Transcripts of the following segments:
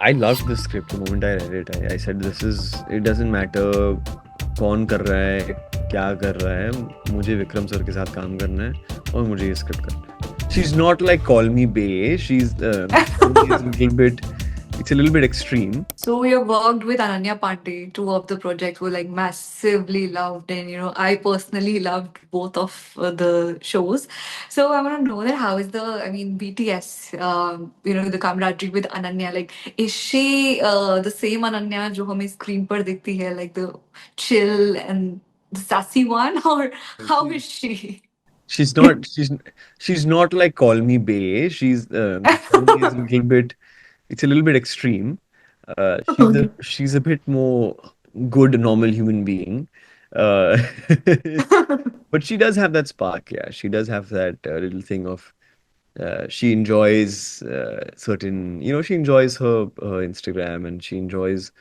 I loved the script the moment I read it. I said, it doesn't matter कौन कर रहा है, क्या कर रहा है, मुझे विक्रम सर के साथ काम करना है और मुझे ये स्क्रिप्ट करना है. She's not like Call Me Bay. Story is a little bit, it's a little bit extreme. So we have worked with Ananya Panday. Two of the projects were like massively loved, and I personally loved both of the shows. So I want to know that how is BTS, the camaraderie with Ananya, like is she the same Ananya जो हमें screen पर दिखती है, like the chill and the sassy one, or how is She, she? she's not, she's not like Call Me Bay. The story is a little bit, it's a little bit extreme. She's a bit more good, normal human being. Uh, but she does have that spark, yeah. She does have that little thing of she enjoys she enjoys her Instagram, and she enjoys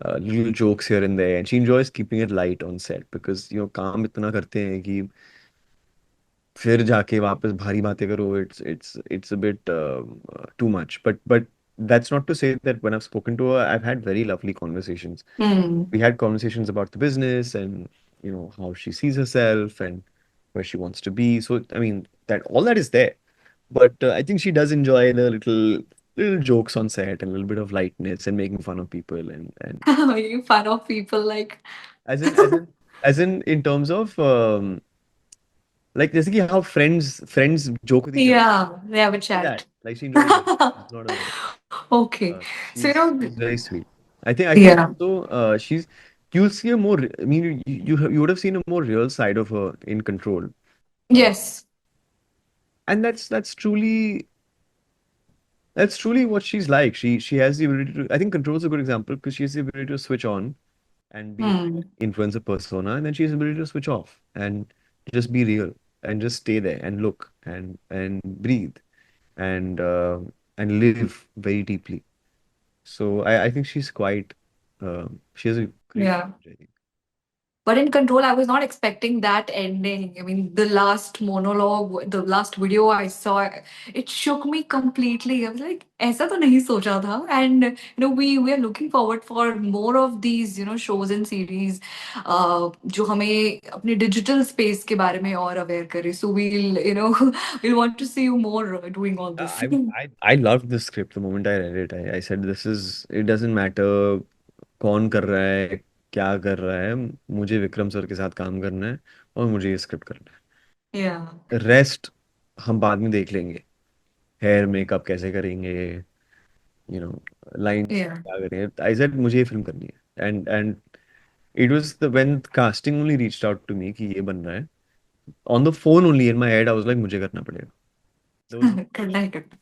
little jokes here and there, and she enjoys keeping it light on set because काम इतना करते हैं कि फिर जाके वापस भारी बातें करो. It's a bit too much, but that's not to say that when I've spoken to her, I've had very lovely conversations. Hmm. We had conversations about the business and how she sees herself and where she wants to be. So I mean that all that is there, but I think she does enjoy the little jokes on set and a little bit of lightness and making fun of people and Making fun of people like. as in as in in terms of like जैसे कि how friends joke with each other Yeah, they have a like that. chat. Like she enjoys that. She's not a Okay. So, she's very sweet. I think yeah. also you'll see a more. I mean you would have seen a more real side of her in Control, uh, Yes. and that's truly what she's like. She has the ability to. I think Control is a good example because she has the ability to switch on and be Hmm. influencer persona, and then she has the ability to switch off and just be real and just stay there and look and breathe and live very deeply. So I think she has a great Yeah. range, I think. But in Control, I was not expecting that ending. I mean, the last monologue, the last video I saw, it shook me completely. I was like, ऐसा तो नहीं सोचा था. And we are looking forward for more of these shows and series, जो हमें अपने digital space के बारे में और aware करे. So we'll want to see you more doing all this. I loved the script the moment I read it. I said it doesn't matter कौन कर रहा है, क्या कर रहा है, मुझे विक्रम सर के साथ काम करना है और मुझे ये स्क्रिप्ट करना Yeah. है. रेस्ट हम बाद में देख लेंगे. हेयर मेकअप कैसे करेंगे, लाइंस Yeah. क्या करेंगे. आई सेड मुझे ये फिल्म करनी है. And it was the when casting only reached out to me कि ये बन रहा है. On the phone only in my head I was like मुझे करना पड़ेगा. There was no करना question. है करना.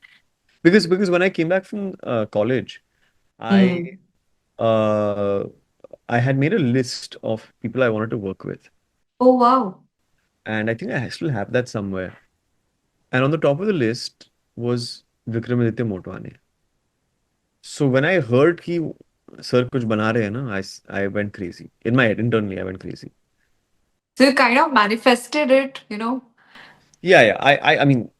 Because when I came back from college, I Hmm. uh, I had made a list of people I wanted to work with, Oh wow. and I think I still have that somewhere. And on the top of the list was Vikramaditya Motwane. So when I heard कि sir कुछ बना रहे हैं ना, I went crazy. In my head, internally, I went crazy. So you kind of manifested it. Yeah. I mean,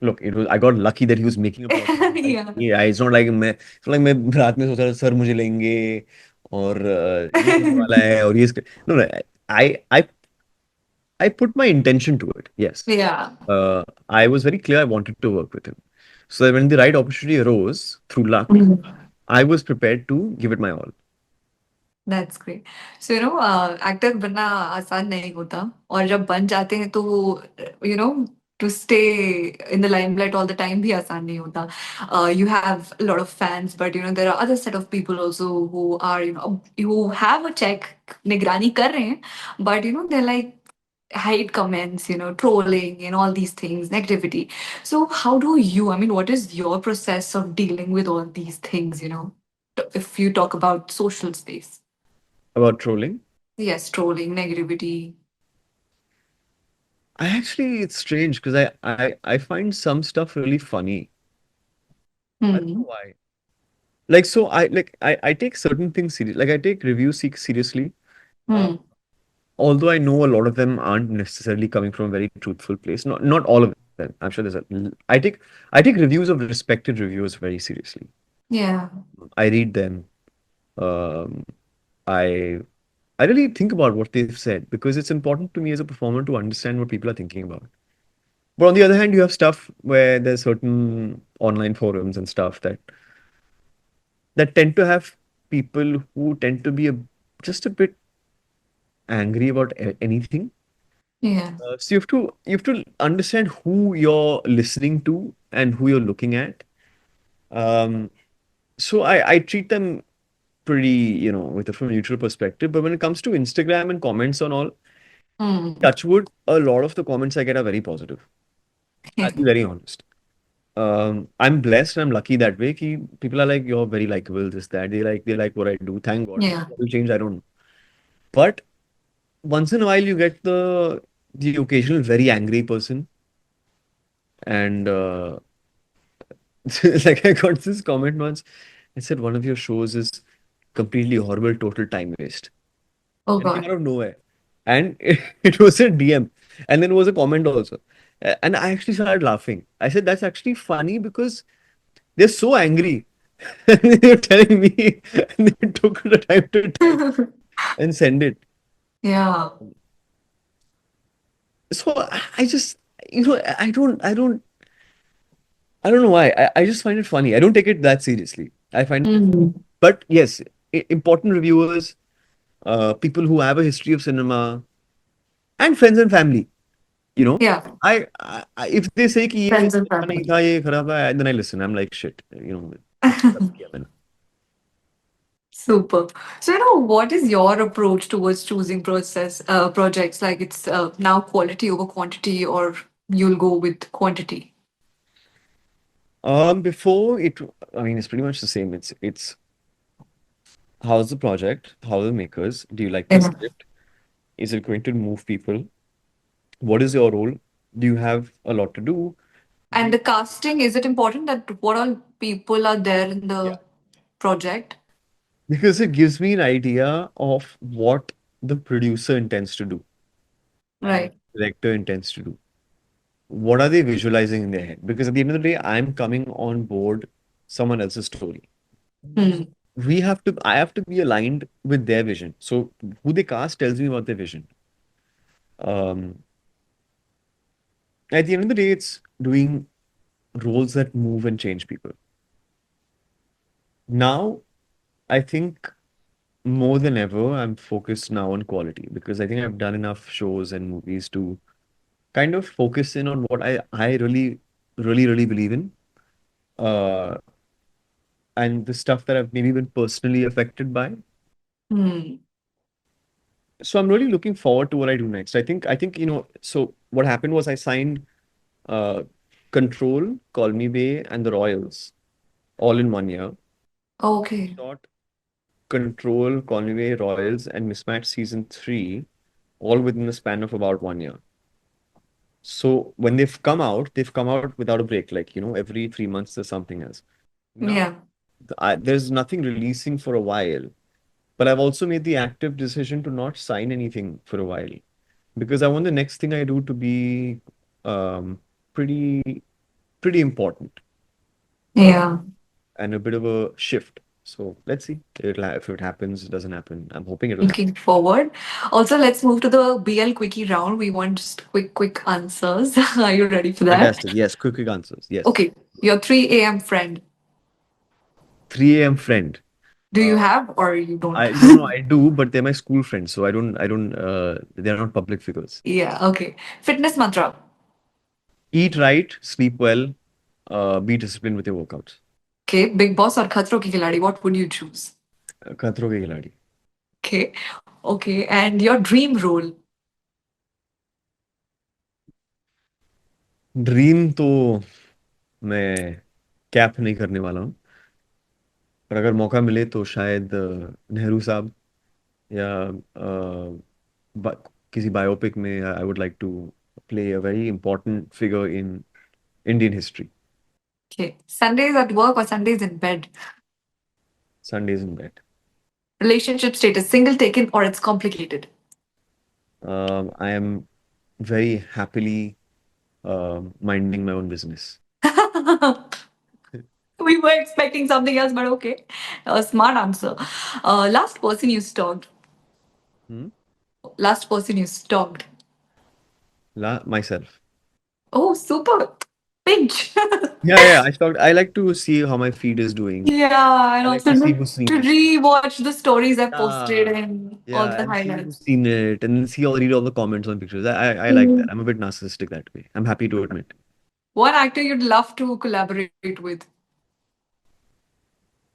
look, I got lucky that he was making a project. Right? Yeah. Yeah, it's not like मैं रात में सोच रहा था sir मुझे लेंगे और ये होने वाला है और ये no, I I put my intention to it. Yes. Yeah. I was very clear I wanted to work with him. So that when the right opportunity arose through luck, Mm. I was prepared to give it my all. That's great. So actor बनना आसान नहीं होता और जब बन जाते हैं तो you know to stay in the limelight all the time भी आसान नहीं होता. You have a lot of fans, but there are other set of people also who are who have a check, निगरानी कर रहे हैं, but they're like hate comments, trolling and all these things, negativity. So how do you, I mean, what is your process of dealing with all these things, if you talk about social space? About trolling, Yes, trolling, negativity. it's strange because I find some stuff really funny. I don't know Hmm. why. Like so I take certain things serious. Like I take reviews seriously. Uh, Hmm. Although I know a lot of them aren't necessarily coming from a very truthful place. Not all of them. I'm sure I take reviews of respected reviewers very seriously. Yeah. I read them. Um, I I really think about what they've said because it's important to me as a performer to understand what people are thinking about. But on the other hand, you have stuff where there's certain online forums and stuff that tend to have people who tend to be just a bit angry about anything. Yeah. So you have to understand who you're listening to and who you're looking at. Um, so I treat them pretty, with a from a neutral perspective. But when it comes to Instagram and comments and all, Hmm. touch wood, a lot of the comments I get are very positive. I'll be very honest. I'm blessed and I'm lucky that way. Ki people are like, you're very likable, this, that. They like what I do. Thank God. Yeah. What will change? I don't know. But once in a while you get the occasional very angry person. And like I got this comment once. I said one of your shows is completely horrible, total time waste. Oh And it came God. out of nowhere. And it was a DM. And then it was a comment also. And I actually started laughing. I said, that's actually funny because they're so angry. And they're telling me, and they took the time to type and send it. Yeah. So I just, I don't know why. I just find it funny. I don't take it that seriously. I find it, Hmm. but yes, important reviewers, people who have a history of cinema, and friends and family. You know, Yeah. if they say कि ये Friends and अच्छा नहीं family. था, ये खराब है, then I listen. I'm like shit. कुछ गलत किया मैंने. Super. So, what is your approach towards choosing projects? Like it's now quality over quantity, or you'll go with quantity? Before it, I mean, it's pretty much the same. It's how's the project? How are the makers? Do you like the Yeah. script? Is it going to move people? What is your role? Do you have a lot to do? Do And you, the casting, is it important that what all people are there in yeah. the project? Because it gives me an idea of what the producer intends to do and what Right. the director intends to do. What are they visualizing in their head? Because at the end of the day, I'm coming on board someone else's story. Hmm. I have to be aligned with their vision. So who they cast tells me about their vision. Um, at the end of the day, it's doing roles that move and change people. Now, I think more than ever, I'm focused now on quality because I think I've done enough shows and movies to kind of focus in on what I really, really, really believe in. Uh, and the stuff that I've maybe been personally affected by. Hmm. So I'm really looking forward to what I do next. So what happened was I signed uh, Control, Call Me Bay, and The Royals all in 1 year. Okay. Shot Control, Call Me Bay, Royals, and Mismatch season three, all within the span of about 1 year. So when they've come out without a break. Like, every 3 months there's something else. Now, Yeah. there's nothing releasing for a while, but I've also made the active decision to not sign anything for a while because I want the next thing I do to be um, pretty pretty important uh, Yeah. and a bit of a shift. So let's see if it happens, it doesn't happen. I'm hoping it'll happen. Looking forward. Also, let's move to the BL quickie round. We want just quick answers. Are you ready for that? Fantastic. Yes, quick answers. Yes. Okay. Your 3 a.m. friend. 3 a.m. friend. Do you Uh, have or you don't? I no, no, I do, but they're my school friends, so I don't. They're not public figures. Yeah. Okay. Fitness mantra. Eat right, sleep well, be disciplined with your workouts. Okay. Big Boss or Khatro Ki Khiladi. What would you choose? खतरों के खिलाड़ी. Okay. Okay. And your dream role. Dream तो मैं cap नहीं करने वाला हूँ. पर अगर मौका मिले तो शायद नेहरू साहब या किसी बायोपिक में I would like to play a very important figure in Indian history. Okay. Sundays at work or Sundays in bed. Sundays in bed. Relationship status. Single taken or it's complicated. I am very happily minding my own business. We were expecting something else, but okay. A smart answer. Last person you stalked. Hmm? Last person you stalked. Myself. Oh, super. Pinch. Yeah, yeah. I like to see how my feed is doing. Yeah, and I like also to see to who's seen it. rewatch the stories I posted Yeah. and all Yeah, the and see who's highlights. seen it, and then read all the comments on pictures. I like that. Mm. I'm a bit narcissistic that way. I'm happy to admit. One actor you'd love to collaborate with.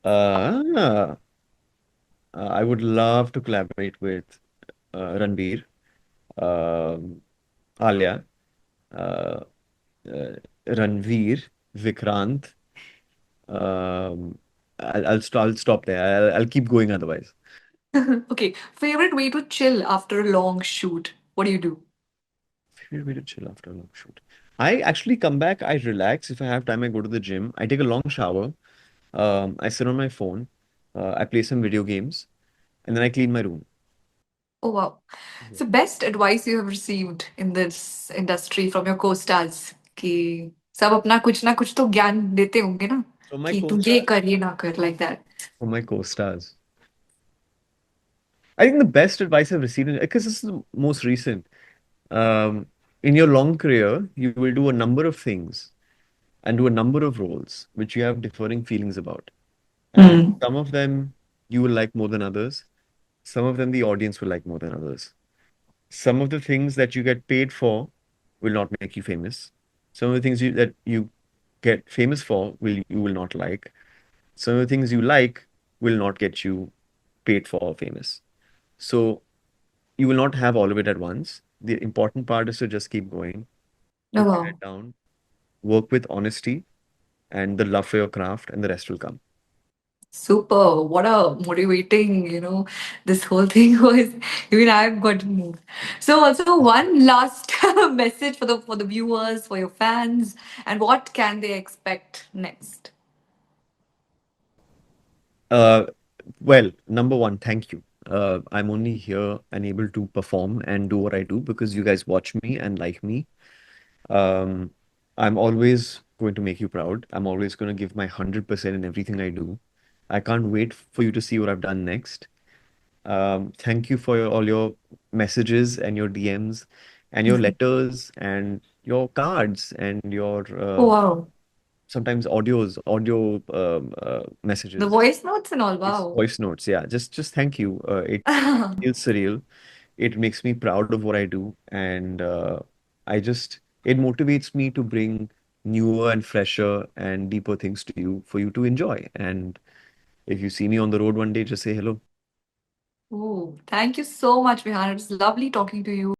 Uh, I would love to collaborate with Ranbir, um, Alia, uh, Ranveer, Vikrant. Um, I'll stop there. I'll keep going otherwise. Okay, favorite way to chill after a long shoot. What do you do? Favorite way to chill after a long shoot. I actually come back. I relax. If I have time, I go to the gym. I take a long shower. I sit on my phone. I play some video games, and then I clean my room. Oh wow. Yeah. So best advice you have received in this industry from your co-stars कि सब अपना कुछ ना कुछ तो ज्ञान देते होंगे ना So my कि तू ये co-stars, कर ये ना कर like that. for my co-stars, I think the best advice I've received, because this is the most recent. Um, in your long career, you will do a number of things and do a number of roles which you have differing feelings about. And Hmm. some of them you will like more than others. Some of them the audience will like more than others. Some of the things that you get paid for will not make you famous. Some of the things that you get famous for you will not like. Some of the things you like will not get you paid for or famous. So you will not have all of it at once. The important part is to just keep going, Oh keep your head wow. down, work with honesty and the love for your craft, and the rest will come. Super. What a motivating, this whole thing was. Even I've got to move. So also one last message for the viewers, for your fans, and what can they expect next? Uh, well, number one, thank you. I'm only here and able to perform and do what I do because you guys watch me and like me. Um, I'm always going to make you proud. I'm always going to give my 100% in everything I do. I can't wait for you to see what I've done next. Thank you for all your messages and your DMs and your letters and your cards and your Oh wow. sometimes audio The messages, voice notes and all. Wow. voice notes. Yeah, just thank you. It feels surreal. It makes me proud of what I do, and it motivates me to bring newer and fresher and deeper things to you for you to enjoy. And if you see me on the road one day, just say hello. Oh, thank you so much, Vihaan. It was lovely talking to you.